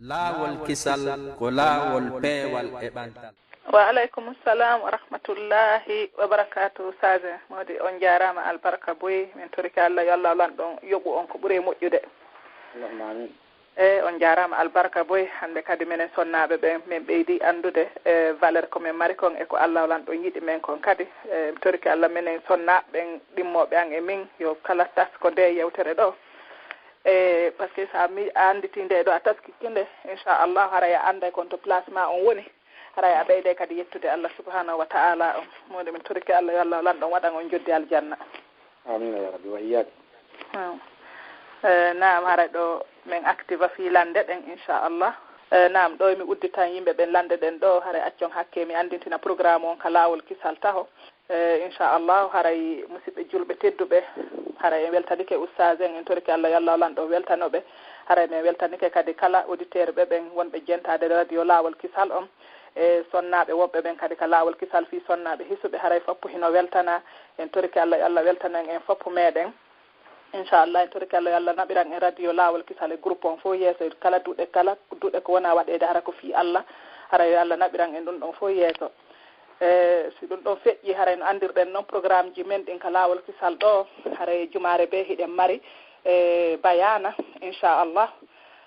laawol kisal ko laawol peewal e ɓantal. Wa alaikum assalam wa rahmatullahi wa barakatuh. Saje modi on jarama albarka boy min torika Allah yalla lan don yobu on ko ɓuuri moƴƴude. Amin. On jarama albarka boy hande kadi menen sonnaɓe ɓe min ɓeydi andude valeur ko min mari kon e ko Allah lan ɗon yiɗi men kon kadi mi toriki Allah menen sonnaɓe ɓen ɗimmoɓe an e min yo kala tasko nde yewtere ɗo par ce que sa mi anditi nde ɗo a taskikinde inchallah haray a anda kon to placement on woni haray a ɓeyde kadi yettude Allah subhanahu wa ta'ala on mode min toriki Allah yo Allah lan ɗon waɗan on joddi aljanna. Amin ya rabbi wa iyyak. Naam haray ɗo min active filande ɗen inchallah naam ɗo mi udditan yimɓe ɓen lande ɗen ɗo haray accon hakke mi andintina programme on ka laawol kisal taho inchallah haray musidɓe julɓe tedduɓe haray en weltanike oustaz en toriki Allah yallah lan ɗo weltanoɓe haray min weltanike kadi kala auditeur ɓe ɓen wonɓe jentade radio laawol kisal on e sonnaɓe wonɓe ɓen kadi ka laawol kisal fi sonnaɓe hisuɓe haray foppo hino weltana en toriki Allah yallah weltanan en foppo meɗen inchallah en toriki Allah yallah naɓiran en radio laawol kisal e groupe on fof yeeso kala duuɗe ko wona waɗede hara ko fi Allah haray yo Allah naɓiran en ɗum ɗon fof yeeso si ɗum ɗon feƴƴi haray no andirɗen noon programme ji men ɗin ka laawol kisal ɗo haray jumare ɓe hiɗen mari bayana inchallah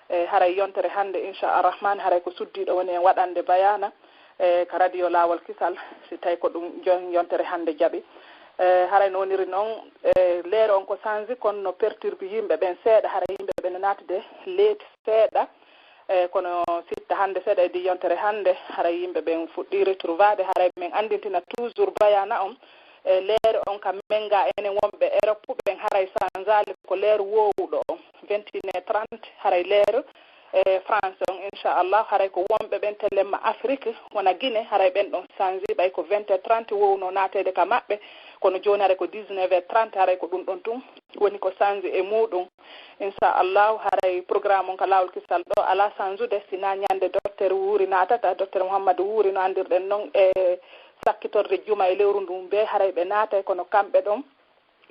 haray yontere hannde inchalrahman haray ko suddiɗo woni en waɗande bayana ka radio laawol kisal si tawi ko ɗum yontere hannde jaɓi haray no woniri noon leere on ko changi kono no perturbe yimɓe ɓen seeɗa haray yimɓe ɓe no natde leeti seeɗa kono sitta hannde seeɗa e di yontere hannde haray yimɓe ɓen fuɗɗi retrouvade haray min andintina toujours bayana on leere on kam menga enen wonɓe Europe ɓen haray sanjali ko leere wowuɗo on 21h30 haray leere France on inchallah haray ko wonɓe ɓen telemma Afrique wona Guinée haray ɓen ɗon changi ɓay ko 20h30 wowno natede ka maɓɓe kono joni haray ko 19h30 haray ko ɗum ɗon tun woni ko changi e muɗum inchallah haray programme on ka laawol kisal ɗo ala changude sina ñande docteur wuuri natata docteur Mouhammadou wuuri no andirɗen noon e sakkitorde juma e lewru ndum be haray ɓe naatay kono kamɓe ɗon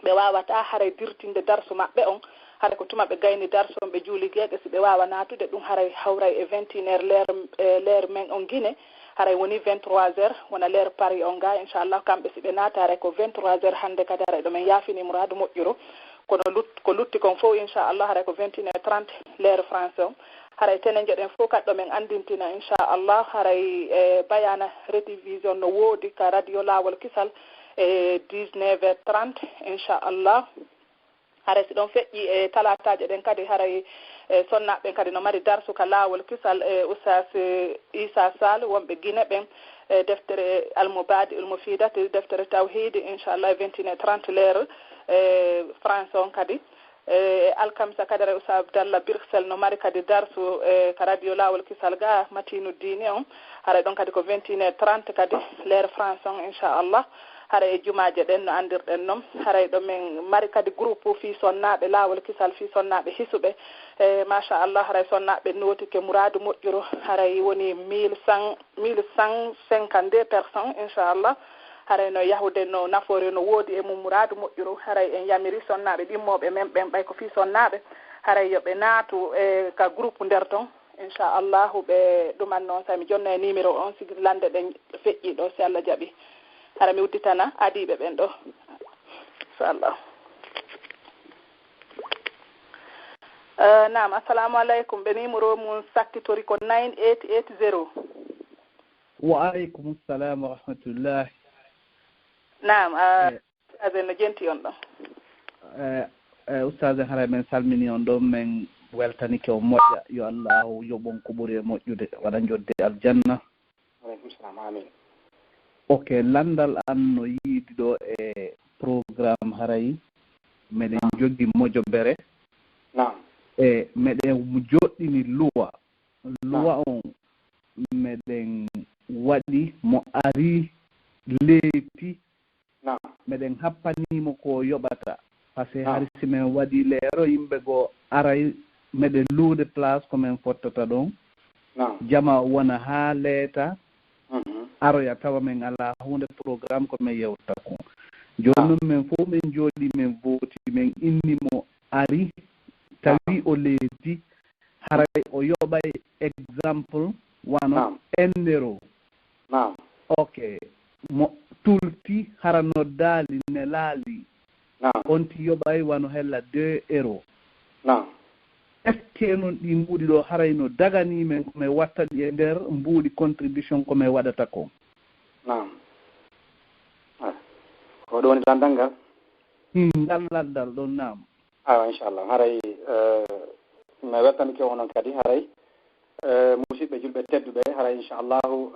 ɓe wawata haray dirtinde darsu maɓɓe on haray ko tuma ɓe gayni darsu on ɓe juuli gueɗe si ɓe wawa natude ɗum haray hawray e 21h leere men on Guinée haray woni 23h wona leere Paris on ga inchallah kamɓe si ɓe naata haray ko 23h hannde kadi haray ɗo men yaafini mouradu moƴƴuru kono ko lutti kon fof inchallah haray ko 21h30 leere France on haray tenen jeɗen fof kadi ɗo men andintina inchallah haray bayana rédivision no woodi ka radio laawol kisal e 19h30 inchallah haray si ɗon feƴƴi e talataje ɗen kadi haray sonnaɓe kadi no mari darsu ka laawol kisal e oustaz Issa Sall wonɓe Guinée ɓen deftere almoubadi ulmofidate deftere tawhidi inchallah 21h30 leere France on kadi alkamisa kadi ara oustaz Abdallah Birksel no mari kadi darsu ka radio laawol kisal ga matinu dine on haray ɗon kadi ko 21h30 kadi leere France on inchallah haray e jumaje ɗen no andirɗen noon haray ɗo min mari kadi groupe fi sonnaɓe laawol kisal fi sonnaɓe hisuɓe machallah haray sonnaɓe notike mouradu moƴƴuru haray woni 1152 personnes inchallah haray no yahude no nafoore no woodi e mum mouradu moƴƴuru haray en yamiri sonnaɓe ɗimmoɓe men ɓen ɓay ko fi sonnaɓe haray yoɓe naatu ka groupe nder ton inchallah ɓe ɗuman noon sa mi jonna e numéro on sigi lande ɗen feƴƴi ɗo si Allah jaaɓi hara mi udditana adiɓe ɓen ɗo inchallah. Naam assalamu aleykum ɓe numéro mum sakkitori ko 9880. Wa aleykum salam wa rahmatullah. Naam azen no jenti on ɗon oustaz haray men salmini on ɗon men weltanike o moƴƴa yo Allah yoɓon ko ɓuuri e moƴƴude waɗa jodde aljanna. Aleykum salam amin. Ok landal an no yiidi ɗo e programme haray meɗen joggi mojobere e meɗen joɗɗini luwa on meɗen waɗi mo ari leeti meɗen happanimo ko yoɓata par ce que har si men waɗi leero yimɓe goo aray meɗen luude place komin fottata ɗon jama wona haa leeta aroya tawa men ala hunde programme ko men yewta ko joni noon men fof men jooɗi men vooti men innimo ari tawi o leedi haray o yoɓay exemple wano ennero ok mo tulti harano daali ne laali on ti yoɓay wano hella 2 euros est ce que noon ɗi mbuuɗi ɗo harayno daganimen komi watta ɗi e nder mbuuɗi contribution komi waɗata ko ko ɗo woni landal ngal ngal landal ɗon naam inchallah haray mi weltanike onon kadi haray musidɓe julɓe tedduɓe haray inchallahu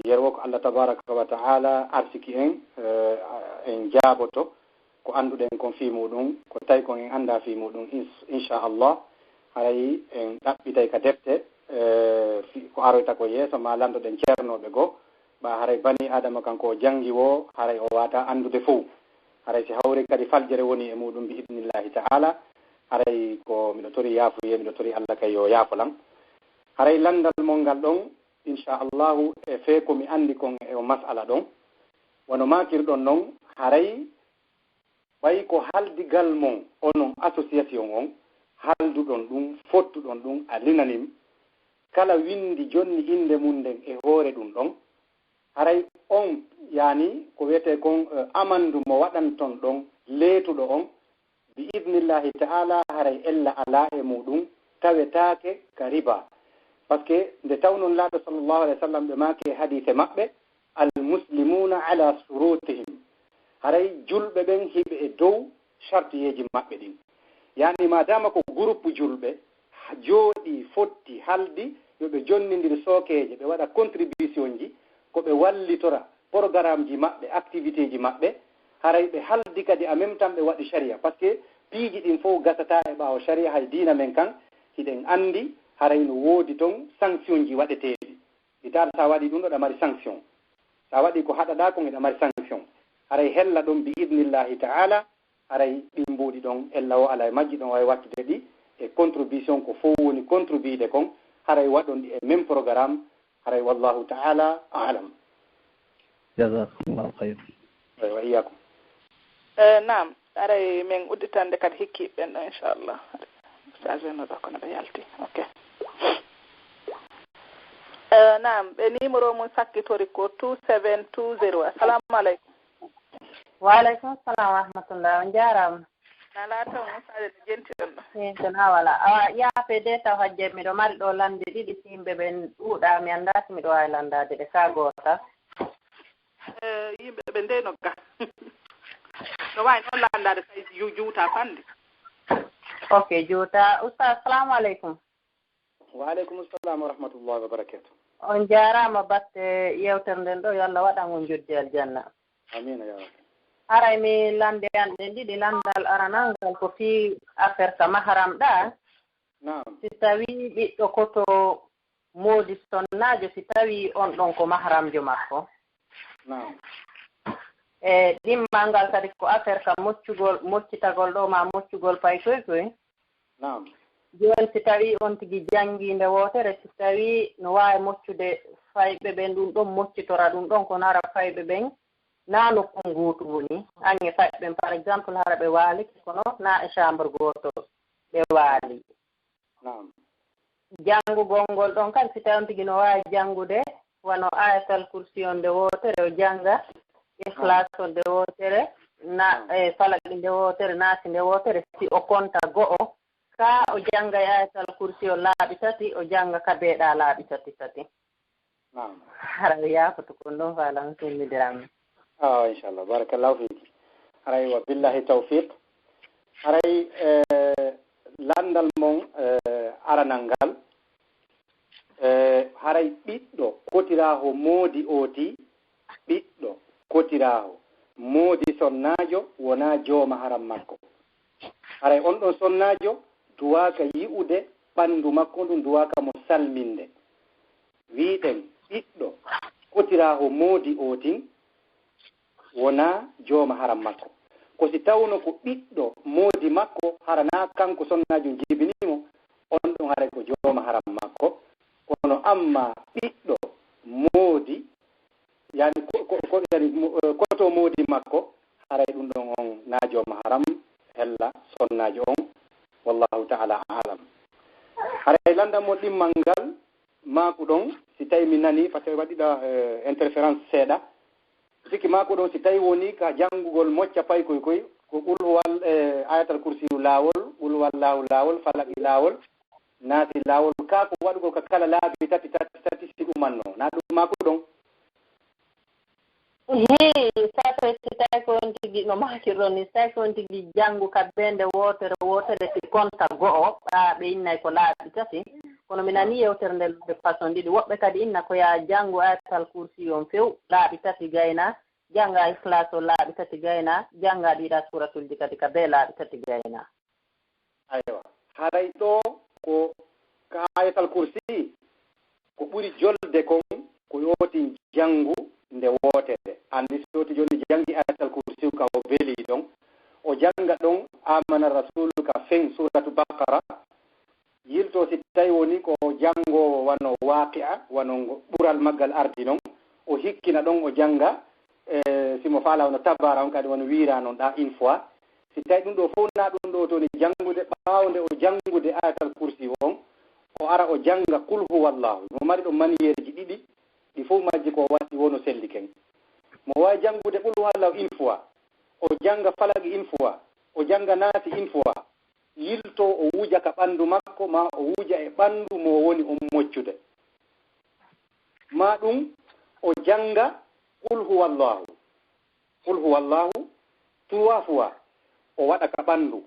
yerwo ko Allah tabaraka wa taala arsiki en jaaboto ko annduɗen kon fii muɗum ko tawi kon en annda fii muɗum inchallah haray en ɗaɓɓitay ka defte ko aroyta ko yeeso ma landoɗen ceernoɓe goo ɓa haray bani adama kanko o janngi wo haray o wata anndude fof haray si hawri kadi faljere woni e muɗum bi idnillahi taala haray ko miɗo tori yaafuye miɗo tori Allah kay yo yaafolam haray landal mon ngal ɗon inchallahu e fee komi anndi kon e o masala ɗon wono makirɗon noon haray ɓay ko haldigal mon onon association on halduɗon ɗum fottuɗon ɗum a linanim kala windi jonni inde mum nden e hoore ɗum ɗon haray on yani ko wiyete kon amandu mo waɗanton ɗon leetuɗo on bi idnillahi taala haray ella ala e muɗum tawetake ka riba par ce que nde tawnon laaɗo sallllahu alayhi wa sallam ɓe maake hadise maɓɓe almuslimuna ala surutihim haray julɓe ɓen hiɓe e dow chartiyeji maɓɓe ɗin yani madama ko groupe julɓe jooɗi fotti haldi yoɓe jonnidiri sookeje ɓe waɗa contribution ji ko ɓe wallitora programme ji maɓɓe activité ji maɓɓe haray ɓe haldi kadi en même temps ɓe waɗi sharia par ce que piiji ɗin fof gasata e ɓaawo sharia hay diina men kan hiɗen anndi haray no woodi toon sanction ji waɗeteeɗi itaata sa waɗi ɗum ɗo ɗa mari sanction sa waɗi ko haɗaɗa kon eɗa mari sanction haray hella ɗon bi idnillahi taala haray ɗin mbuuɗi ɗon ella o ala e majji ɗon wawi wattude ɗi e contribution ko fof woni contribuide kon haray waɗon ɗi e même programme haray wallahu taala alam jazakumllahu khayr wa iyakum naam aray min udditande kadi hikkiɓen ɗo inchallah sageno ɗo kono ɓe yalti ok naam ɓe numéro mum sakkitori ko 2720 assalamu aleykum waaleykum salam wa rahmatullah on jarama nala taw musade no jentiɗon ɗo tona wala awa yaafe de taw hajje miɗo mari ɗo lande ɗiɗi si yimɓe ɓen ɗuuɗa mi annda si miɗo wawi landade ɗe ka goota yimɓe ɓe ndeyno ga no wawi noon landade tawi juuta fande ok juuta oustaz assalamu aleykum waaleykum salam wa rahmatullahi wa barakatuh on jarama batte yewtere nden ɗo yo Allah waɗan on joddi aljanna amina ya rabbi haray mi lande an ɗen ɗiɗi landal aranangal ko fi affaire ka maharam ɗa si tawi ɓiɗɗo koto moodi sonnajo si tawi on ɗon ko maharamjo makko e ɗimmal ngal kadi ko affaire ka moccitagol ɗo ma moccugol pay koy koy joni si tawi on tigi jangguinde wotere si tawi no wawi moccude fayɓe ɓen ɗum ɗon moccitora ɗum ɗon ko nara fayɓe ɓen na nokku nguutu woni ange fayɓe ɓen par exemple hara ɓe waaliki kono na e chambre goto ɓe waali janngugol ngol ɗon kadi si tawi on tigi no wawi janngude wano ayatal kursi on nde wotere o jannga ihlas o nde wotere na e falaki nde wotere naasi nde wotere si o konta go'o ka o jannga e ayatal kursi o laaɓi tati o jannga ka beeɗa laaɓi tati tati hara o yaafoto kon ɗon faalan summidirami inchallah barakallahu fiki haray wa billahi tawfiq haray landal mon aranal ngal haray ɓiɗɗo kotiraho moodi ooti ɓiɗɗo kotiraho moodi sonnajo wona jooma haram makko haray on ɗon sonnajo duwaka yi'ude ɓanndu makko ndum duwaka mo salminde wiiɗen ɓiɗɗo kotiraho moodi ootin wona jooma haram makko ko si tawno ko ɓiɗɗo moodi makko harana kanko sonnajo jibinimo on ɗon haray ko jooma haram makko kono amma ɓiɗɗo moodi yani koto moodi makko haray ɗum ɗon on na jooma haram hella sonnajo on wallahu taala alam haray landa mo ɗimmal ngal maako ɗon si tawi mi nani par ce que waɗiɗa interférence seeɗa sikki maako ɗon si tawi woni ka janngugol mocca pay koy ko ɓulwal ayatal kursiyu laawol ɓulwal laawol falaki laawol naati laawol ka ko waɗugol ka kala laabi tati si ɗumanno na ɗum maako ɗon sato si tawi ko on tigi no makirɗon ni si tawi ko on tigi janngu ka bende wotere si konta go'o ɓe innay ko laaɓi tati kono mi nani yewtere nde de façon ɗiɗi woɓɓe kadi inna ko ya janngu ayatal kursi on few laaɓi tati gayna jannga ihlas o laaɓi tati gayna jannga ɗiɗa suratulji kadi ka be laaɓi tati gayna aywa haray ɗo ko ka ayatal kursi ko ɓuri jolde kon ko yoti janngu nde wootere andi soti joni jangi ayatal kursi ka o beeli ɗon o janga ɗon amana rasulu ka fen suratu bakara yilto si tawi woni ko jangowo wano waqi'a wano ɓural maggal ardi noon o hikkina ɗon o janga simo faala wono tabara on kadi wono wiira noon ɗa une fois si tawi ɗum ɗo fof na ɗum ɗo toni jangude ɓawde o jangude ayatal kursi on o ara o janga qul huwallahu mo mari ɗon maniyereji ɗiɗi ɗi fof majji ko watti wono selli ken mo wawi jangude qul huwallahu une fois o janga falaki une fois o janga naati une fois yilto o wuja ka ɓandu makko ma o wuja e ɓandu mo woni on moccude ma ɗum o janga qul huwallahu 3 fois o waɗa ka ɓandu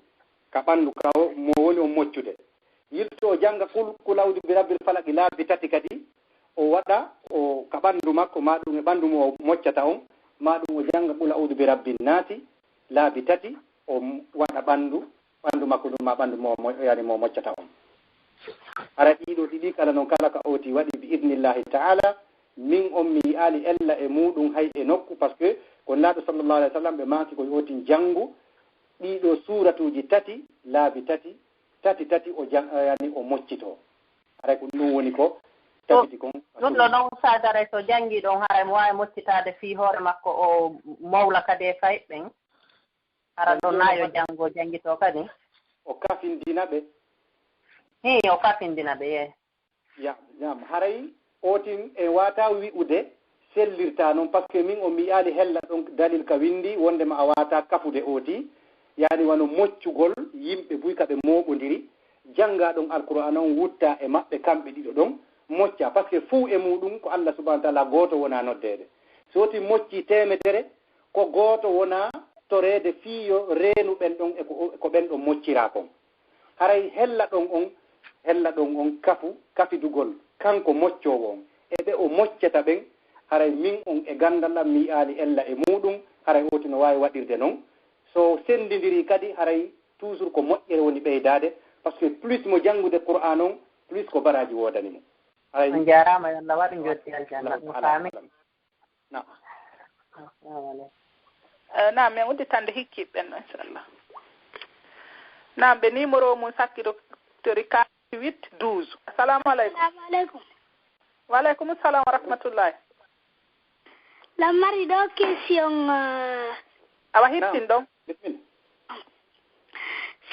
ka mo woni on moccude yilto o janga qul a'udhu bi rabbil falaq laabi tati kadi o waɗa o ka ɓandu makko ma ɗum e ɓandu mo o moccata on ma ɗum o janga qul a'udhu bi rabbin naati laabi tati o waɗa ɓandu makko ɗum ma ɓandu mo yani mo moccata on ara ɗiɗo ɗiɗi kala noon kala ka oti waɗi bi idnillahi ta'ala min on mi yi'ali ella e muɗum hay e nokku par ce que ko laaɗo sallllahu alih w sallam ɓe maki koye oti jangu ɗiɗo suratuji tati laabi tati o yani o moccito haray ko ɗum woni ko tabiti kon ɗum ɗo noon sadare so jangi ɗon haray mo wawi moccitade fi hoore makko o mawla kadi e fayɓɓen ara ɗo nayo janngo janngito kadi o kafindina ɓe o kafindina ɓe yam haray otin e wata wi'ude sellirta noon par ce que min o mi yi'ali hella ɗon dalil ka windi wondema a wata kafude oti yani wano moccugol yimɓe buy ka ɓe moɓodiri janga ɗon alqur'an on wutta e maɓɓe kamɓe ɗiɗo ɗon mocca par ce que fuu e muɗum ko Allah subahana taala goto wona noddede so woti mocci temetere ko goto wona torede fiyo renuɓen ɗon ko ɓen ɗon moccira kon haray hella ɗon on kafidugol kanko moccowo on eɓe o moccata ɓen haray min on e gandal am mi yi'ali ella e muɗum haray oti no wawi waɗirde noon so sendidiri kadi haray toujours ko moƴƴere woni ɓeydade par ce que plus mo janngude qur'an on plus ko baraji wodanimo haray on jarama yo Allah waɗi jotti aljanna ɗum faami naam min udditande hikkiɓɓen no inchallah naam ɓe numéro mum sakkitori 48 12 assalamu aleykum waaleykum salam wa rahmatullahi lammari ɗo question awa hittin ɗon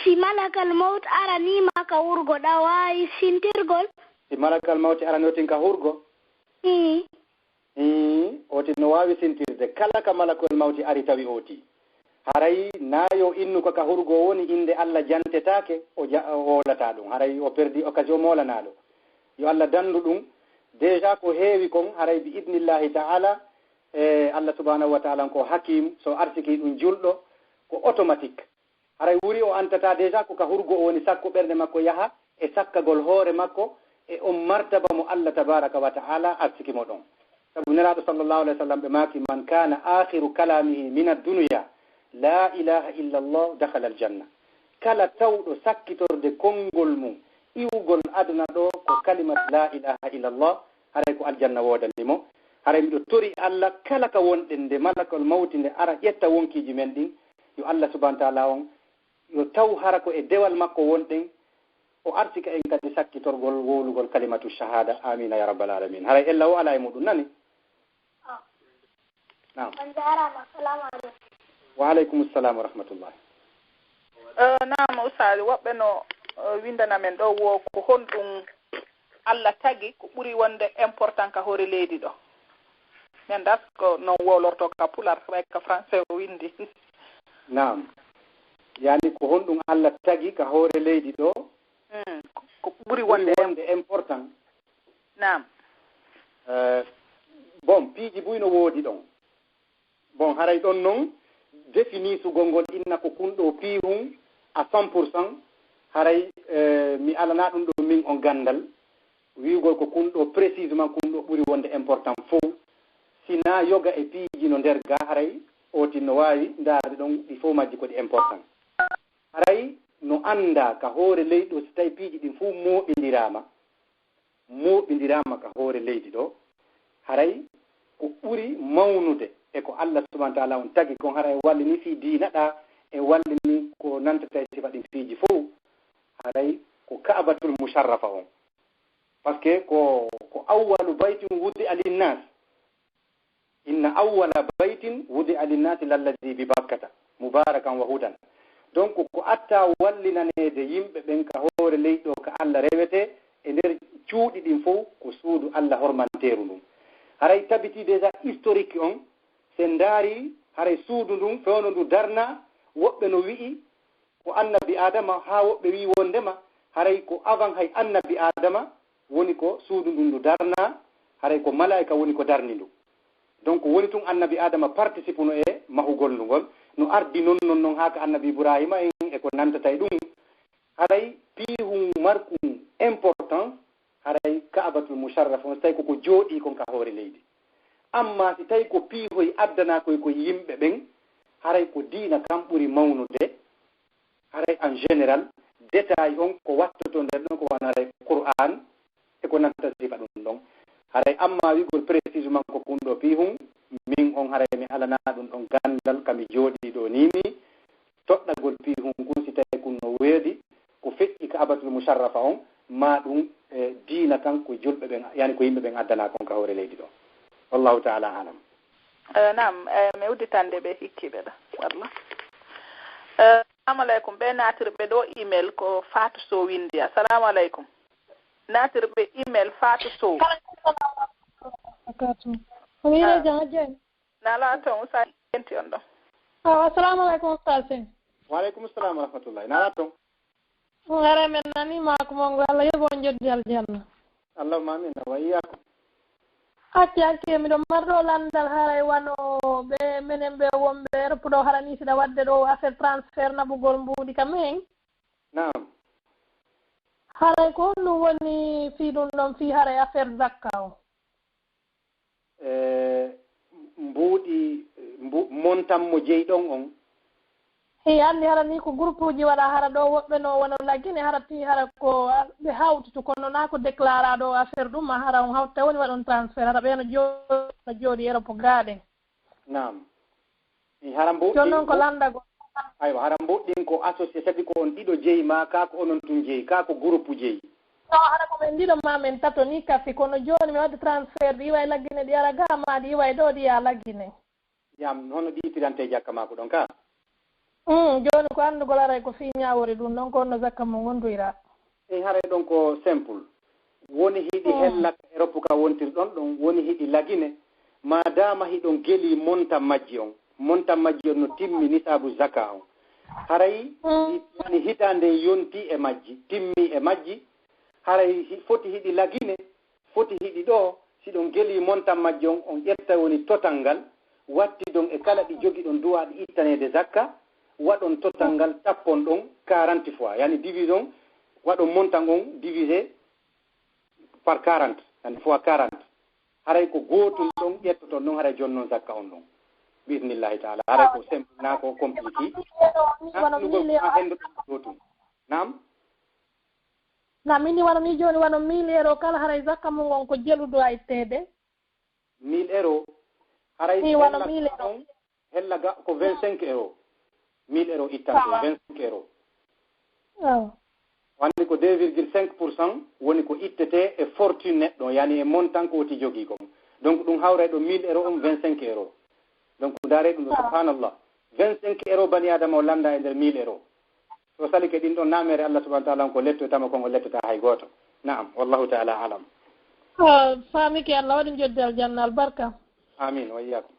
si malakal mawt aranima ka wurgo ɗa wawi sintirgol si malakal mawti aranotin ka hurgo oti no wawi sintirde kala ka malakol mawti ari tawi oti haray nayo innuko ka hurgo woni inde Allah jantetake o wolata ɗum haray o perdi occasion molanaɗo yo Allah dandu ɗum déjà ko heewi kon haray bi idnillahi ta'ala Allah subhanahu wa ta'ala ko hakim so arsiki ɗum julɗo ko automatique haray wuri o antata déjà ko ka hurgo o woni sakko ɓernde makko yaha e sakkagol hoore makko e on martaba mo Allah tabaraka wa ta'ala arsiki mo ɗon sabu neraɗo sallllahu alih wa sallam ɓe maki man kana akhiru kalamihi min addunya la ilaha illa allah dakhala aljanna kala tawɗo sakkitorde konngol mum iwgol aduna ɗo ko kalimat la ilaha illa allah haray ko aljanna wodanimo haray miɗo tori Allah kala ka wonɗen nde malakol mawti nde ara ƴetta wonkiji men ɗin yo Allah subahana taala on yo taw hara ko e dewal makko wonɗen o artika en kadi sakkitorgol wowlugol kalimatu shahada amina ya rabbal alamin haray ella o ala e muɗum nani nam wa aleykum salam wa rahmatullah nam ustadi woɓɓe no windana men ɗo wo ko honɗum Allah tagi ko ɓuri wonde important ka hoore leydi ɗo men das ko non wolorto ka pular way ka français o windi naam yani ko honɗum Allah tagi ka hoore leydi ɗo ko ɓuri wonde important naam bon piiji buyno woodi ɗon bon haray ɗon noon défini sugol ngol inna ko kunɗo piihum à 100% haray mi alana ɗum ɗo min on gandal wiigol ko kunɗo précisement kunɗo ɓuri wonde important fof sina yoga e piiji no nder ga haray otin no waawi ndaarde ɗon ɗi fof majji ko ɗi important haray no annda ka hoore leydi ɗo si tawi piiji ɗin fof mooɓindirama ka hoore leydi ɗo haray ko ɓuri mawnude e ko Allah subahana taala on tagi kon haray wallini fi diinaɗa e wallini ko nantata e sifa ɗin piiji fof haray ko ka'batul musharrafa on par ce que ko awwalu baytin wudi alinnas inna awwala baytin wudi alinnasi lallazi bi bakkata mubarakan wa hudan donc ko atta wallinanede yimɓe ɓen ka hoore leydi ɗo ka Allah rewete e nder cuuɗi ɗin fof ko suudu Allah hormanteru ndum haray tabiti déjà historique on sen ndaari haray suudu ndum fewno ndu darna woɓɓe no wi'i ko annabi adama haa woɓɓe wi wondema haray ko avant hay annabi adama woni ko suudu ndun ndu darna haray ko malaika woni ko darni ndu donc woni tun annabi adama participe no e mahugol ndugol no ardi non haa ka annabi ibrahima en e ko nantata e ɗum haray piihum markum important haray ka'batul musharraf on so tawi koko jooɗi kon ka hoore leydi amma si tawi ko piihoy addana koye yimɓe ɓen haray ko diina kam ɓuri mawnude haray en général détail on ko wattoto nder ɗon ko wan haray qur'an e ko nanta sifa ɗum ɗon haray amma wigol précisement ko kunɗo piihum min on haray mi alana ɗum ɗon gandal kami jooɗi ɗo nimi toɗɗagol piihum kun si tawi kun no weedi ko feƴƴi ka'batul musharrafa on ma ɗum diina kan ko julɓe ɓen yani ko yimɓe ɓen addana kon ka hoore leydi ɗo wallahu taala alam nam mi udditande ɓe hikkiɓe ɗa wallah assalamu aleykum ɓe natirɓe ɗo email ko Fatou Sow windi assalamu aleykum natirɓe email Fatou Sow nala toon usa enti on ɗon assalamu aleykum ustad sen waaleykum salam wa rahmatullahi nala toon hare men nanima ko mongo Allah yogo on joddi aljanna allahumma amin wa iyyakum acci miɗo marɗo landal haray wano ɓe minen ɓe wonɓe reppuɗo harani siɗa wadde ɗo affaire transfert naɓugol mbuuɗi kam hen nam haray ko honɗum woni fii ɗum ɗon fii haray affaire zakka o mbuuɗi montan mo jeyɗon on i anndi hara ni ko groupe uji waɗa hara ɗo woɓɓe no wono laggine hara ti hara ko ɓe hawtutu kono naa ko déclara ɗo affaire ɗum ma hara on hawta woni waɗon transfert hara ɓeeno jooɗi Europe gaaɗen nam i hara mbuɗɗin jon noon ko landagol aywa hara mbuɗɗin ko associé tagi ko on ɗiɗo jeyi ma kaa ko onon tun jeyi kaa ko groupe jeyi no hara ko men ɗiɗo ma men tato ni kafi kono jooni mi wadde transfert ɗi iwa e laggine ɗi ara ga ma ɗi iwa e ɗo ɗi ya laggine jam hono ɗiitirante jakka ma ko ɗon ka jooni ko anndugol aray ko fii ñaawori ɗum ɗon ko onno zakka mo gondoyra eyi haray ɗon ko simple woni hiɗi hellaka Europe ka wontirɗon ɗon woni hiɗi lagine madama hiɗon geli monta majji on no timmi nisabu zaka on haray yani hitande yonti e majji timmi e majji haray foti hiɗi lagine foti hiɗi ɗo siɗon geli monta majji on ƴetta woni total ngal watti ɗon e kala ɗi jogi ɗon duwaɗi ittanede zakka waɗon total ngal tappon ɗon 40 fois yani division waɗon montant on divisé par 40 yani fois 40 haray ko gootum ɗon ƴettoton ɗon haray joni noon zakka on ɗon bismillahi taala haray ko simple na ko compliqué ɗugol ha hendo ɗon gootum nam na mini wano ni joni wano 1000 euro kala haray zakka mum on ko jeluɗo a ittede 1000 euro haray ni wano 1000 euro hellaga ko 25 euro 1000 euro ittante 25 euro wandi ko 2,5% woni ko ittete e fortune neɗɗo yani e montant ko woti jogii kom donc ɗum hawre ɗo 1000 euro on 25 euro donc ndaare ɗum ɗo subhanallah 25 euro bani adama o landa e nder 1000 euro so sali ke ɗin ɗon namere Allah subhanahu wa ta'ala ko letto tama kongo lettota hay goto. Naam, wallahu ta'ala alam. Fami ke Allah waɗi jodde aljanna albarka. Amin wa iyyakum.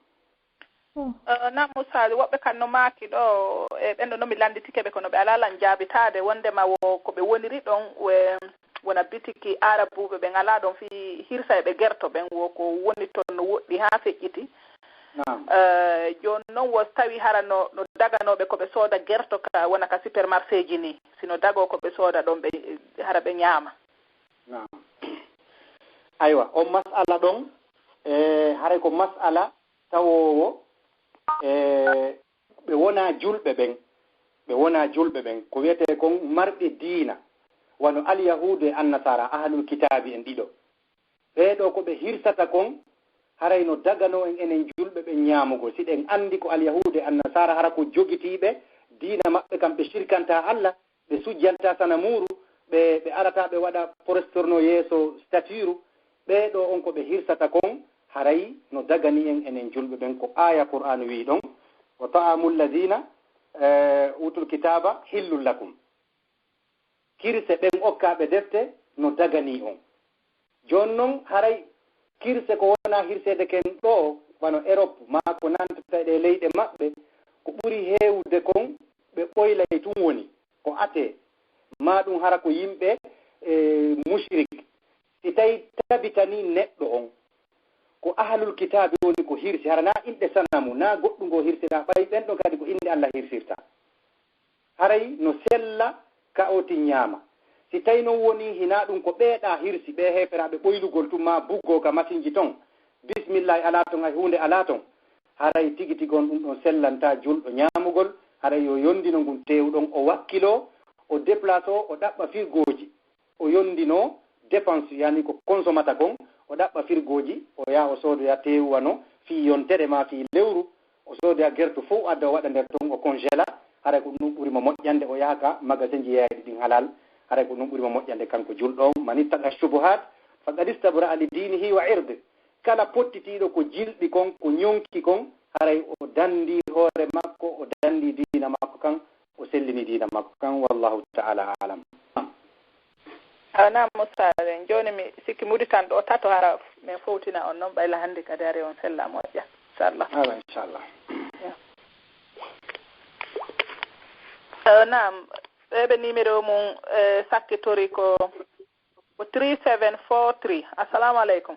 Na musali woɓɓe kan no maaki ɗo e ɓen ɗo nomi landitike ɓe kono ɓe alalan jaabitaade wondema wo ko ɓe woniri ɗon wona bitiki arabuɓe ɓe ngala ɗon fi hirsa e ɓe gerto ɓen wo ko woni toon no woɗɗi haa feƴƴiti. Joni noon wo tawi hara no daganoɓe ko ɓe sooda gerto ka wona ka supermarché ji ni sino dago ko ɓe sooda ɗon ɓe hara ɓe ñaama. Aywa on mas'ala ɗon haray ko mas'ala tawowo ɓe wona julɓe ɓen ko wiyete kon marɓe diina wano alyahudu e annasara ahlul kitabi en ɗiɗo ɓeeɗo ko ɓe hirsata kon haray no dagano en enen julɓe ɓen ñaamugo siɗen andi ko alyahudu e annasara hara ko jogitiɓe diina maɓɓe kam ɓe shirkanta Allah ɓe sujjanta sana muru ɓe arata ɓe waɗa prostorno yeeso staturu ɓeeɗo on ko ɓe hirsata kon haray no dagani en enen julɓe ɓen ko aya qur'an wi ɗon wa ta'amul ladina utul kitaba hillul lakum kirse ɓen okkaɓe defte no dagani on joni noon haray kirse ko wona hirsede ken ɗo wano Europe ma ko nantata ɗe leyɗe maɓɓe ko ɓuri heewde kon ɓe ɓoylay tun woni ko ate ma ɗum hara ko yimɓe mushrik si tawi tabitani neɗɗo on ko ahlul kitabe woni ko hirsi hara na inɗe sanamu na goɗɗum ngo hirsira ɓay ɓen ɗon kadi ko inde Allah hirsirta haray no sella ka oti ñaama si tawi noon woni hina ɗum ko ɓeeɗa hirsi ɓe heferaɓe ɓoylugol tun ma buggo ka masinji ton bisimillahi ala ton hay hunde ala ton haray tigi tigon ɗum ɗon sellanta julɗo ñaamugol haray yo yondino ngun tewɗon o wakkilo o déplace o ɗaɓɓa firgoji o yondino dépense yani ko consommata kon o ɗaɓɓa firgoji o yaha o soodoya tewwano fi yontere ma fi lewru o soodoya gerto fof adda o waɗa nder ton o congéla haray ko ɗum ɓurimo moƴƴande o yahaka magasin ji yeeyde ɗin halal haray ko ɗum ɓurimo moƴƴande kanko julɗo man ittaqa shubuhat faqad istabra li dinihi wa irde kala pottitiɗo ko jilɗi kon ko ñonki kon haray o dandi hoore makko o dandi diina makko kan o sellini diina makko kan wallahu ta'ala alam. Nam musaren joni mi sikki muditan ɗo tato hara min fowtina on noon ɓayla hannde kadi are on sella moƴƴa inchallah. Inchallah. Nam ɓeɓe numéro mum sakkitori ko 3743. Assalamu aleykum.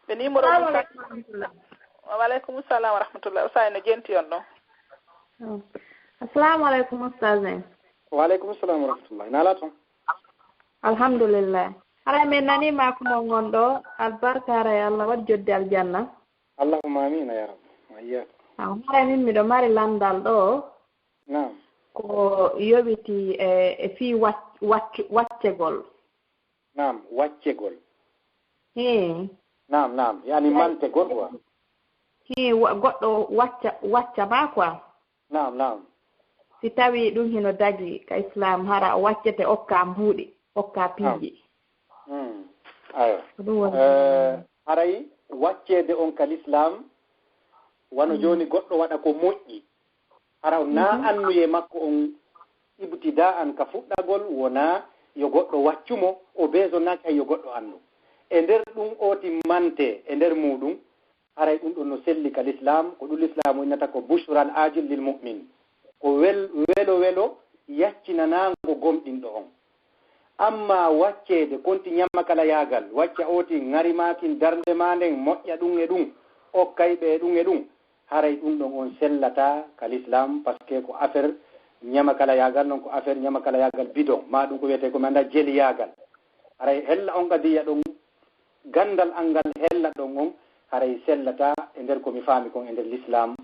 ɓe numéro mum waleykum salam wa rahmatullah. Usayno jenti on ɗon. Assalamu aleykum ustaz. Waleykum salam wa rahmatullah. Nala toon? Alhamdulillah. Haray min nanima ko mo gonɗo albarka haray Allah waɗ jodde aljanna. Allahumma amina ya rabbi wa iyyakum. Haray min miɗo mari landal ɗo nam ko yoɓiti e fi waccegol. Nam waccegol. Nam yani mantegol quoi. Goɗɗo wacca ma quoi. Nam si tawi ɗum hino dagi ka islam hara o waccete okka mbuuɗi okka piiji. Haray waccede on ka l'islam wano joni goɗɗo waɗa ko moƴƴi hara na annuye makko on ibtida an ka fuɗɗagol wona yo goɗɗo waccumo o besonaki hay yo goɗɗo annu e nder ɗum oti mante e nder muɗum haray ɗum ɗon no selli ka l'islam ko ɗum l'islam innata ko bushral ajil lil mu'min ko welo yaccinanango gomɗinɗo on amma waccede konti ñamma kala yaagal wacca oti ngarimakin darde ma nden moƴƴa ɗum e ɗum okkayɓe ɗum e ɗum haray ɗum ɗon on sellata ka l'islam par ce que ko affaire ñama kala yaagal noon ko affaire ñama kala yaagal bidon ma ɗum ko wiyete ko mi anda jeli yaagal haray hella on kadiya ɗon gandal angal hella ɗon on haray sellata e nder komi faami kon e nder l'islam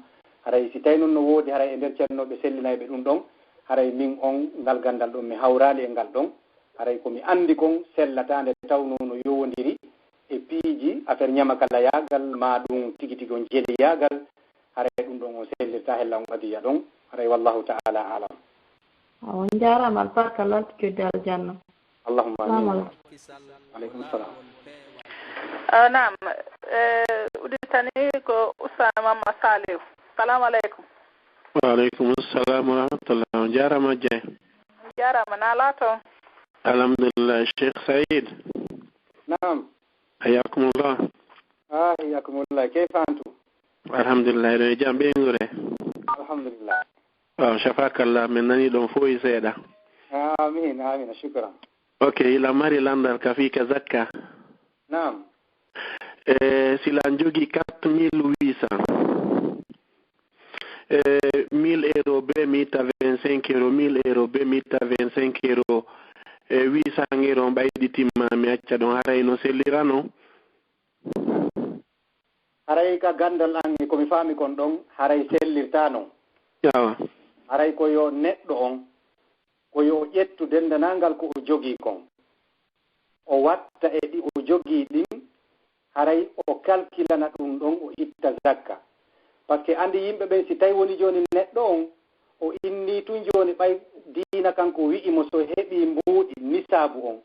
haray si tawi noon no woodi haray e nder ceernoɓe sellinayɓe ɗum ɗon haray min on ngal gandal ɗon mi hawrali e ngal ɗon haray komi andi kon sellata nde tawno no yowodiri e piiji affaire ñama kala yaagal ma ɗum tigi tigi on jeli yaagal haray ɗum ɗon on sellirta hella on kadiya ɗon haray wallahu ta'ala alam. On jarama albarka laltu jodde aljanna. Allahumma amin. Aleykum salam. Nam uditani ko Usama Mamma Saliou. Salamu aleykum. Wa aleykum salam wa rahmatullah. On jarama Dieng. jarama nala toon alhamdulillah Cheikh Saïd naam hayakumullah hayakumullah kayfa antum alhamdulillah ɗo jam ɓeygure alhamdulillah shafakallah min nani ɗon fo e seeɗa amin amin shukran ok ila mari landal ka fi ka zakka naam sila jogi 4800 1000 euros be mita 25 euros 1000 euros be mita 25 euros 800 euros ɓayɗi timma mi acca ɗon haray no sellirano haray ka gandal an komi faami kon ɗon haray sellirtano yawa haray ko yo neɗɗo on ko yo ƴettu dendanangal ko o jogii kon o watta e ɗi o jogii ɗin haray o calculana ɗum ɗon o itta zakka par ce que andi yimɓe ɓen si tawi woni joni neɗɗo on o inni tun joni ɓay diina kanko wi'imo so heɓi mbuuɗi nisabu on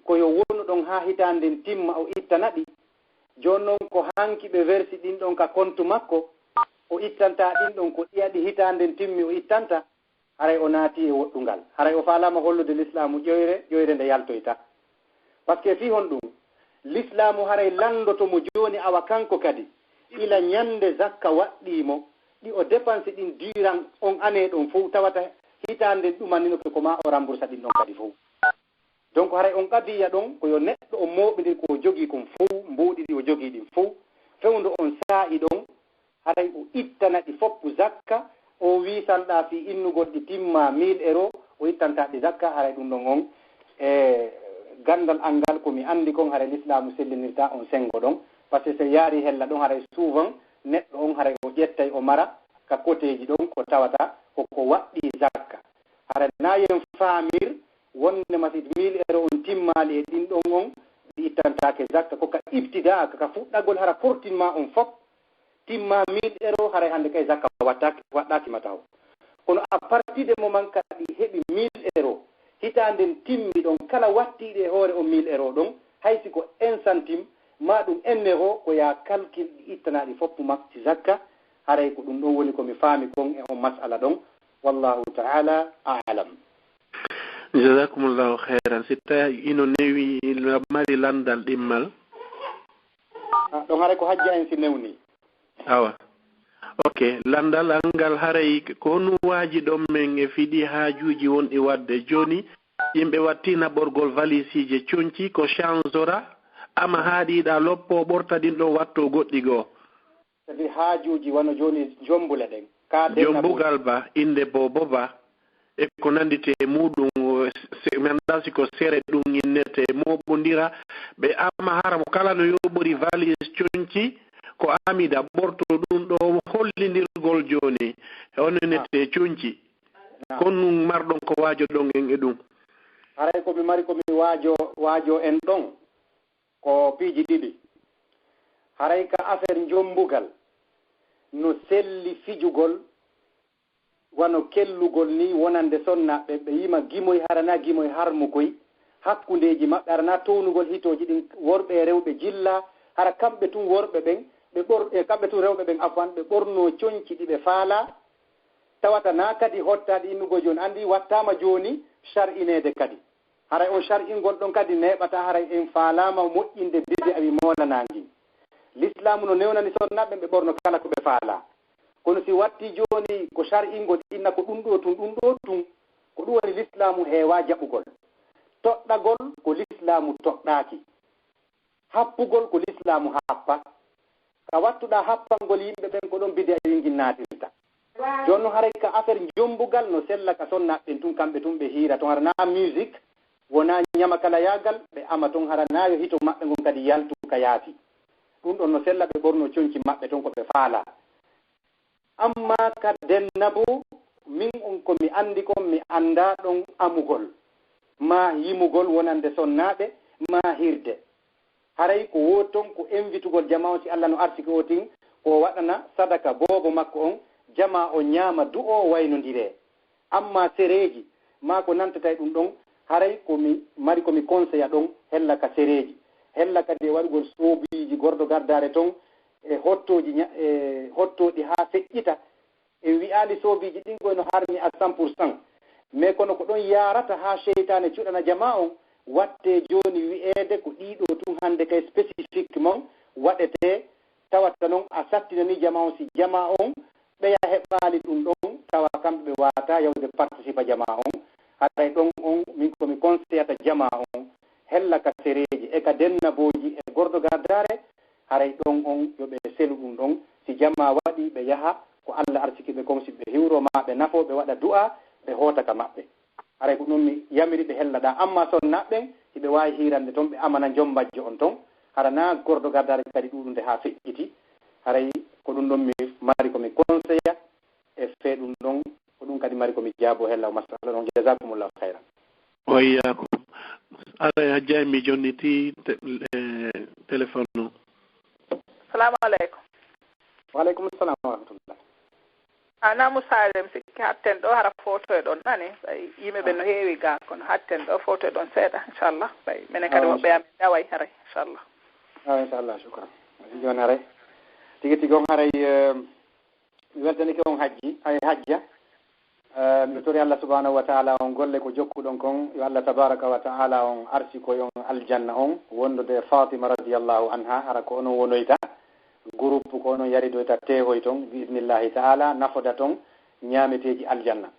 ko yo wonu ɗon ha hitanden timma o ittana ɗi joni noon ko hanki ɓe versi ɗin ɗon ka compte makko o ittanta ɗin ɗon ko ɗiyaɗi hitanden timmi o ittanta haray o naati e woɗɗungal haray o falama hollude l'islamu ƴoyre nde yaltoyta par ce que fi hon ɗum l'islamu haray landotomo joni awa kanko kadi ila ñande zakka waɗɗimo ɗi o dépense ɗin duran on année ɗon fof tawata hitande ɗumaninoke ko ma o remboursa ɗin ɗon kadi fof donc haray on qadiya ɗon koyo neɗɗo o moɓidir ko jogii kon fof mbuuɗi ɗi o jogii ɗin fof fewndo on saa'i ɗon haray o ittana ɗi foppu zakka o wisanɗa fi innugol ɗi timma 1000 euros o ittanta ɗi zakka haray ɗum ɗon on e gandal angal komi andi kon haray l'islamu sellinirta on sengo ɗon par ce que so yaari hella ɗon haray souvent neɗɗo on haray o ƴettay o mara ka côté ji ɗon ko tawata koko waɗɗi zakka haray nayen faamir wonde masid 1000 euros on timmali e ɗin ɗon on ɗi ittantake zakka koka ibtida kaka fuɗɗagol hara fortinma on fop timma 1000 euros haray hande kay zakka waɗɗaki mataw kono a partir de moment kadi heɓi 1000 euros hitanden timmi ɗon kala wattiɗe e hoore o 1000 euros ɗon haysi ko 1 centime ma ɗum 1 euro ko ya calcul ɗi ittanaɗi foppu makti zakka haray ko ɗum ɗon woni komi faami kon e on masala ɗon wallahu taala alam jazakumullahu khairan si tawi ino newi mari landal ɗimmal ɗon haray ko hajja en si newni awa ok landal angal haray ko hono waaji ɗon men e fiɗi haajuji wonɗi wadde joni yimɓe wattina ɓorgol valise je coñci ko changera ama haaɗiɗa loppo ɓorta ɗin ɗon watto goɗɗi goo kadi haajuji wano joni jombule ɗen ka jombugal ba inde bobo ba e ko nandite muɗum mi anda siko sere ɗum innete moɓodira ɓe ama hara kala no yoɓori valise coñci ko amida ɓorto ɗum ɗo hollidirgol joni onenete coñci kon marɗon ko waajo ɗon en e ɗum haray komi mari komi waajo en ɗon ko piiji ɗiɗi haray ka affaire jombugal no selli fijugol wano kellugol ni wonande sonnaɓe ɓe yima gimoy harana gimoy harmukoy hakkundeji maɓɓe arana townugol hitoji ɗin worɓe e rewɓe jilla hara kamɓe tun worɓe ɓen kamɓe tun rewɓe ɓen afan ɓe ɓorno coñci ɗi ɓe faala tawata na kadi hottaɗi innugo joni andi wattama joni char'inede kadi haray on char'ingol ɗon kadi neɓata haray en faalama moƴƴinde bide awi molanagui l'islamu no newnani sonnaɓe ɓe ɓorno kala ko ɓe faala kono si watti joni ko char'ingol inna ko ɗum ɗo tun ko ɗum woni l'islamu heewa jaɓugol toɗɗagol ko l'islamu toɗɗaki happugol ko l'islamu happa ka wattuɗa happangol yimɓe ɓen ko ɗon bide a wingin natirta joni no haray ka affaire jombugal no sella ka sonnaɓen tun kamɓe tun ɓe hiira ton harana musique wona ñama kala yagal ɓe ama ton haranayo hito maɓɓe ngon kadi yaltu ka yaati ɗum ɗon no sella ɓe ɓorno coñci maɓɓe ton ko ɓe faala amma ka dennabo min on komi andi kon mi anda ɗon amugol ma yimugol wonande sonnaɓe ma hirde haray ko woton ko invitugol jama on si Allah no arsiki o tin ko waɗana sadaka boobo makko on jama o ñaama du o waynodire amma sereji ma ko nantata ɗum ɗon haray komi mari komi conseilla ɗon hella ka sereji hella kadi e waɗugol soobiji gordo gardare ton e hottoɗi ha feƴƴita e wi'ali soobiji ɗin koyno harmi à 100% mais kono ko ɗon yarata ha cheytane cuɗana jama on watte joni wi'ede ko ɗiɗo tun hande kay spécifiquement waɗete tawata noon a sattinani jama on si jama on ɓeya heɓali ɗum ɗon tawa kamɓe ɓe wata yawde participe jama on haɗay ɗon on min komi conseillata jama on hella ka séréji e ka dennaboji e gordo gardare haray ɗon on yoɓe selu ɗum ɗon si jama waɗi ɓe yaha ko Allah arsikiɓe comme si ɓe hiwroma ɓe nafo ɓe waɗa du'a ɓe hoota ka maɓɓe haray ko ɗum mi yamiri ɓe hellaɗa amma son naɓɓen hiɓe wawi hirande toon ɓe amana jombajjo on toon hara na gordo gardare kadi ɗuɗunde ha feƴƴiti haray ko ɗum ɗon mi mari komi conseilla e fee ɗum ɗon ko ɗum kadi mari komi jaabo hella masala ɗon jasakumullahu hayran o yiyakum ara a jaymi jonni ti téléphone no salamu aleykum waaleykum salam wa rahmatullah ana musaare mi sikki hatten ɗo hara photo e ɗon nani ɓay yimɓe ɓe no heewi ga kono hatten ɗo photo e ɗon seeɗa inchallah ɓay minen kadi woɓɓe amin ɗaway haray inchallah inchallah shukran joni haray tigi tigi on haray mi weltanike on hajji ay hajja mi tori Allah subhanahu wa ta'ala on golle ko jokkuɗon kon yo Allah tabaraka wa ta'ala on arsi koye on aljanna on wondude Fatima radiyallahu anha hara ko onon wonoyta groupe ko onon yaridoyta tehoy toon bi idnillahi ta'ala nafoda toon ñaameteji aljanna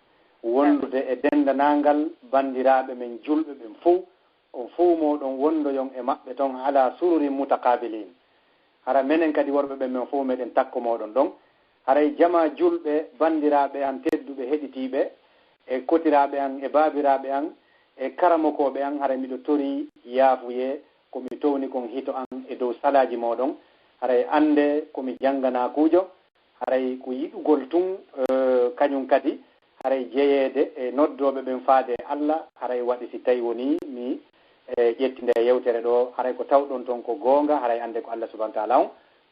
wondude e dendanangal bandiraɓe men julɓe ɓen fou on fou moɗon wondoyon e maɓɓe toon ala sururi mutakabilin hara menen kadi worɓe ɓen men fou meɗen takko moɗon ɗon haray jama julɓe bandiraɓe an tedduɓe heɗitiɓe e kotiraɓe an e babiraɓe an e karamokoɓe an haray miɗo tori yaafuye komi towni kon hito an e dow salaji moɗon haray ande komi janggana kuujo haray ko yiɗugol tun kañum kadi haray jeeyede e noddoɓe ɓen faade Allah haray waɗi si tawi woni mi ƴettinde yewtere ɗo haray ko tawɗon toon ko goonga haray ande ko Allah subahana taala on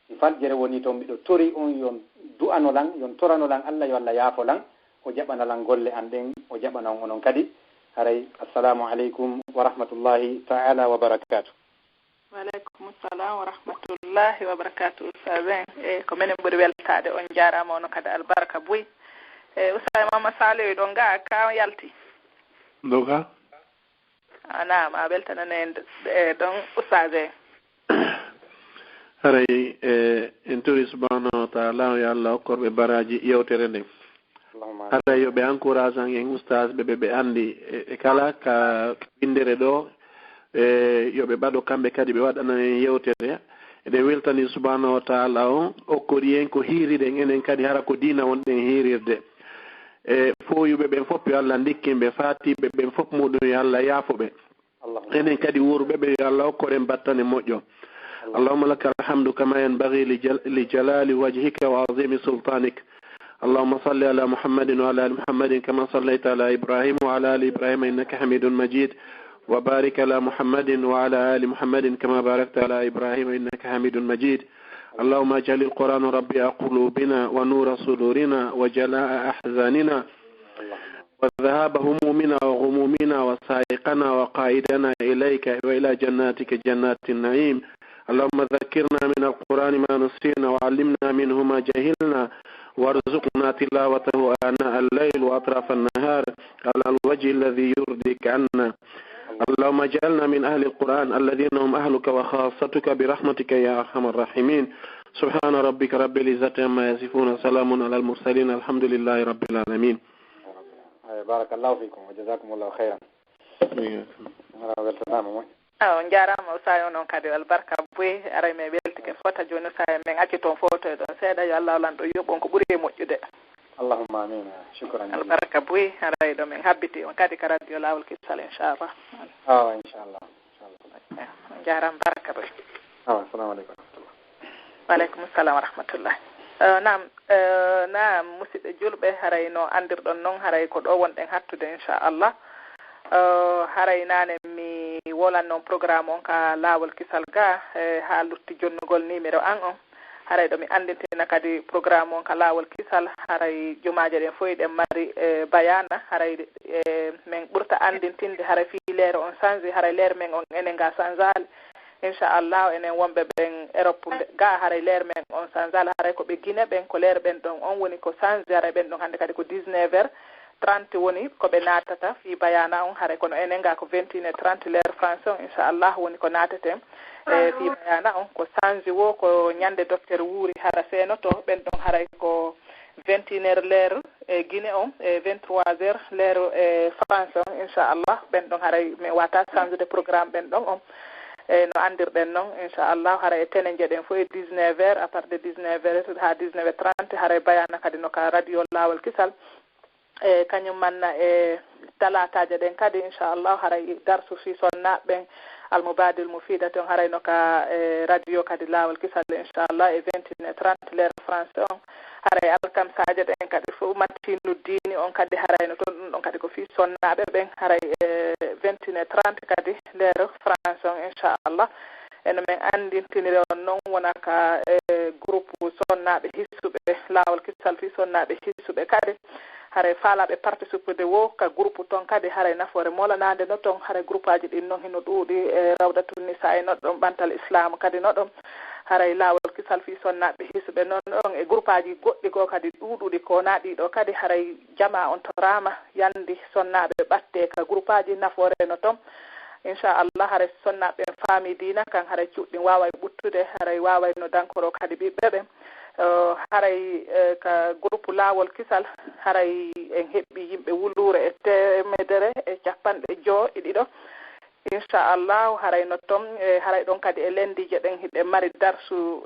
si faljere woni toon mbiɗo tori on yon du'anolan yon toranolan Allah yo Allah yaafolan o jaɓanalan golle an ɗen o jaɓana on onon kadi haray assalamu aleykum wa rahmatullahi taala wa barakatuh. waaleykum salam wa rahmatullahi wa barakatuh usaben e ko minen ɓuri weltade on jarama ono kadi albarka boy e usabe mama saliou ɗon ga ka yalti doga anam a weltanane ɗon usabe haray en tori subhanahu wa ta'ala yo Allah hokkorɓe baraji yewtere nde haray yoɓe encourage an en oustage ɓe andi e kala ka windere ɗo yoɓe ɓaɗo kamɓe kadi ɓe waɗana en yewtere eɗen weltani subhanahu wa ta'ala on okkori en ko hiiriɗen enen kadi hara ko diina wonɗen hiirirde e fo yuɓe ɓen fof yo Allah ndikkinɓe fatiɓe ɓen fof muɗum yo Allah yaafoɓe enen kadi wurɓe ɓe yo Allah hokkoren battane moƴƴo اللهم لك الحمد كما ينبغي لجلال وجهك وعظيم سلطانك اللهم صل على محمد وعلى آل محمد كما صليت على إبراهيم وعلى آل إبراهيم إنك حميد مجيد وبارك على محمد وعلى آل محمد كما باركت على إبراهيم إنك حميد مجيد اللهم اجعل القرآن ربيع قلوبنا ونور صدورنا وجلاء أحزاننا وذهاب همومنا وغمومنا وسائقنا وقائدنا إليك وإلى جناتك جنات النعيم اللهم ذكرنا من القرآن ما نسينا وعلمنا منه ما جهلنا وارزقنا تلاوته آناء الليل وأطراف النهار على الوجه الذي يرضيك عنا اللهم اجعلنا من أهل القرآن الذين هم أهلك وخاصتك برحمتك يا أرحم الراحمين سبحان ربك رب العزة عما يصفون سلام على المرسلين الحمد لله رب العالمين بارك الله فيكم وجزاكم الله خيرا on jarama usayo noon kadi albarka boy aray me weltike fota joni usayo men acci toon foto e ɗon seeɗa yo Allah lan ɗo yoɓon ko ɓuuri e moƴƴude allahumma amin shukran albarka boy aray ɗo men habbiti on kadi ka radio lawol kissal inchallah inchallah on jarama baraka boy assalamu aleykum waaleykum salam wa rahmatullah nam musidɓe julɓe haray no andirɗon noon haray ko ɗo wonɗen hattude inchallah haray nane mi wolan noon programme on ka laawol kisal ga ha lutti jonnugol numéro 1 on haray ɗo mi andintina kadi programme on ka laawol kisal haray jumaje ɗen foyi ɗen mari bayana haray min ɓurta andintinde haray fi leere on change haray leere men on enen ga sanjal inchallah enen wonɓe ɓen Europe ga haray leere men on sanjal haray ko ɓe Guinée ɓen ko leere ɓen ɗon on woni ko change haray ɓen ɗon hannde kadi ko 19 heures 30 woni ko ɓe natata fi bayana on hare kono enen ga ko 21h30 l'heure français on inchallah woni ko nateten fi bayana on ko sanji wo ko ñande docteur wuuri hara seeno to ɓen ɗon haray ko 21h l'heure Guinée on 23h l'heure France on inchallah ɓen ɗon haray mi wata change de programme ɓen ɗon on no andirɗen noon inchallah hara e tenen jeɗen fof e 19h à part de 19h ha 19h30 haray bayana kadi no ka radio lawol kisal kañum manna e talataje ɗen kadi inchallah haray darsu fi sonnaɓeɓen almubadil mufida ton haray no ka radio kadi lawol kisal inchallah e 21h30 l'heure français on haray alkamsaje ɗen kadi fof mattinu dini on kadi haray no toon ɗum ɗon kadi ko fi sonnaɓe ɓen haray 21h30 kadi l'heure français on inchallah eno men andintinire on noon wonaka groupe sonnaɓe hissuɓe lawol kisal fi sonnaɓe hissuɓe kadi haray faalaɓe participe de wo ka groupe ton kadi haray nafoore molanade no toon haray groupe aji ɗin noon hino ɗuuɗi rawdatul nisa e noɗɗon ɓantal islam kadi noɗon haray lawol kisal fi sonnaɓe hisɓe noon ɗon e groupe aji goɗɗi goo kadi ɗuuɗuɗi ko naɗiɗo kadi haray jama on torama yandi sonnaɓe ɓatte ka groupe aji nafoore no toon inchallah haray sonnaɓe faami dina kan haray cuɗɗin wawa ɓuttude haray wawa no dankoro kadi ɓiɓɓe ɓen haray ka groupe lawol kisal haray en heɓɓi yimɓe wulure e 150 inchallah haray no toon haray ɗon kadi e lendije ɗen hiɗe mari darsu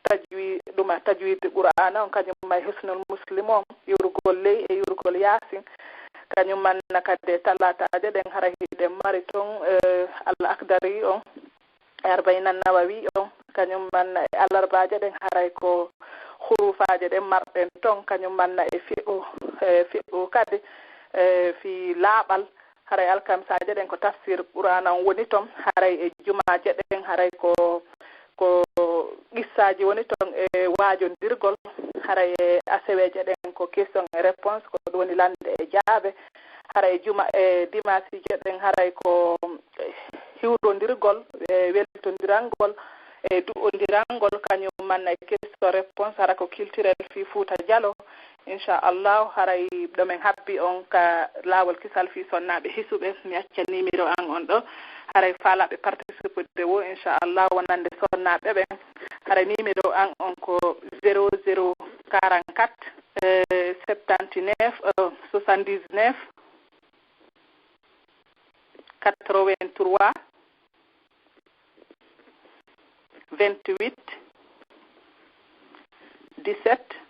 tajwi ɗuma tajwide qur'ana on kañum may hisnul muslim on yurgol ley e yurgol yasin kañum manna kadi e talataje ɗen haray hiɗe mari toon al akdari on e arbainan nawawi on kañum manna e alarbaje ɗen haray ko hurufaje ɗen marɗen toon kañum manna e fi'u kadi fi laaɓal haray alkamsaje ɗen ko tafsir qur'ana on woni toon haray e jumaje ɗen haray ko qissaji woni toon e waajondirgol haray e aseweje ɗen ko question e réponse ko ɗum woni lande e jaaɓe haray juma e dimasije ɗen haray ko hiwrondirgol e weltondirangol e du'ondirangol kañum manna e question réponse hara ko culturel fi Fouta Dialo inchallah haray ɗomen habbi on ka lawol kisal fi sonnaɓe hisuɓe mi acca numéro an on ɗo haray faalaɓe participe de wo inchallah wonande sonnaɓe ɓen haray numéro an on ko 0044 79 79 83 28 17